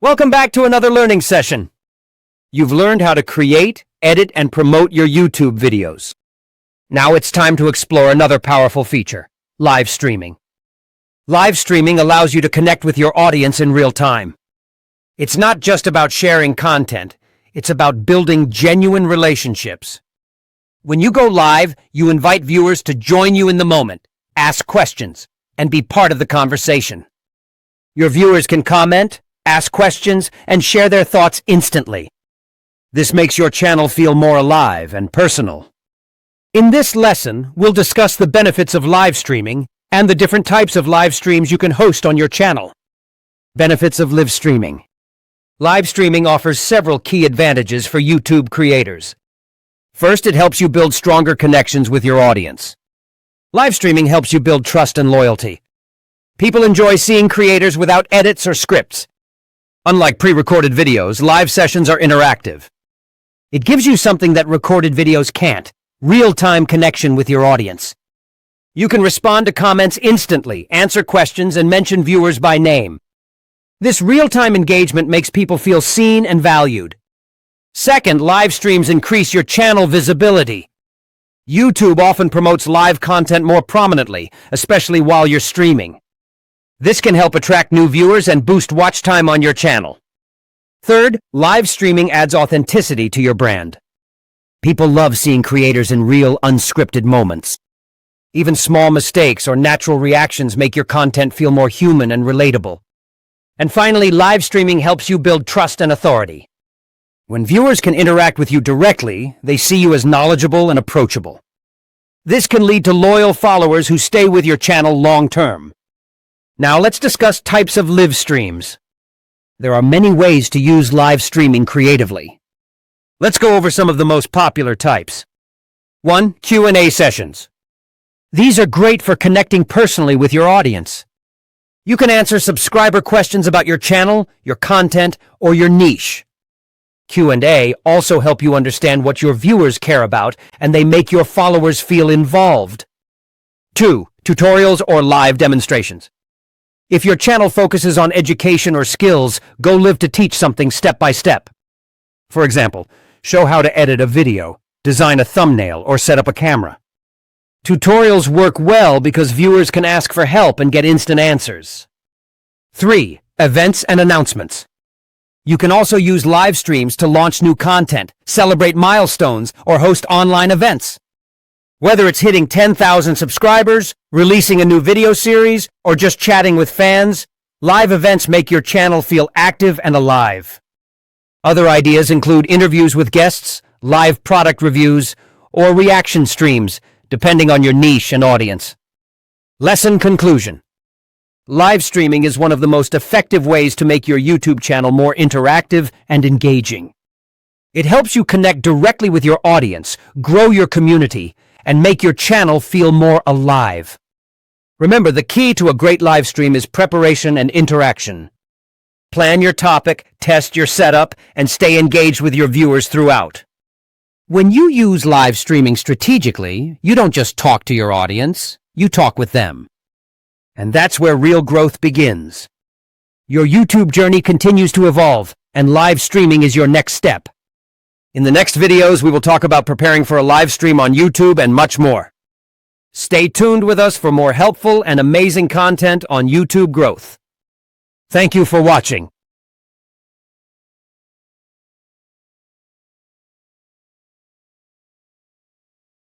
Welcome back to another learning session. You've learned how to create, edit, and promote your YouTube videos. Now it's time to explore another powerful feature, live streaming. Live streaming allows you to connect with your audience in real time. It's not just about sharing content, it's about building genuine relationships. When you go live, you invite viewers to join you in the moment, ask questions, and be part of the conversation. Your viewers can comment, ask questions, and share their thoughts instantly. This makes your channel feel more alive and personal. In this lesson, we'll discuss the benefits of live streaming and the different types of live streams you can host on your channel. Benefits of live streaming. Live streaming offers several key advantages for YouTube creators. First, it helps you build stronger connections with your audience. Live streaming helps you build trust and loyalty. People enjoy seeing creators without edits or scripts. Unlike pre-recorded videos, live sessions are interactive. It gives you something that recorded videos can't, real-time connection with your audience. You can respond to comments instantly, answer questions, and mention viewers by name. This real-time engagement makes people feel seen and valued. Second, live streams increase your channel visibility. YouTube often promotes live content more prominently, especially while you're streaming. This can help attract new viewers and boost watch time on your channel. Third, live streaming adds authenticity to your brand. People love seeing creators in real, unscripted moments. Even small mistakes or natural reactions make your content feel more human and relatable. And finally, live streaming helps you build trust and authority. When viewers can interact with you directly, they see you as knowledgeable and approachable. This can lead to loyal followers who stay with your channel long-term. Now let's discuss types of live streams. There are many ways to use live streaming creatively. Let's go over some of the most popular types. 1. Q&A sessions. These are great for connecting personally with your audience. You can answer subscriber questions about your channel, your content, or your niche. Q&A also help you understand what your viewers care about, and they make your followers feel involved. 2. Tutorials or live demonstrations. If your channel focuses on education or skills, go live to teach something step by step. For example, show how to edit a video, design a thumbnail, or set up a camera. Tutorials work well because viewers can ask for help and get instant answers. 3. Events and announcements. You can also use live streams to launch new content, celebrate milestones, or host online events. Whether it's hitting 10,000 subscribers, releasing a new video series, or just chatting with fans, live events make your channel feel active and alive. Other ideas include interviews with guests, live product reviews, or reaction streams, depending on your niche and audience. Lesson conclusion. Live streaming is one of the most effective ways to make your YouTube channel more interactive and engaging. It helps you connect directly with your audience, grow your community, and make your channel feel more alive. Remember, the key to a great live stream is preparation and interaction. Plan your topic, test your setup, and stay engaged with your viewers throughout. When you use live streaming strategically, you don't just talk to your audience, you talk with them. And that's where real growth begins. Your YouTube journey continues to evolve, and live streaming is your next step. In the next videos, we will talk about preparing for a live stream on YouTube and much more. Stay tuned with us for more helpful and amazing content on YouTube growth. Thank you for watching.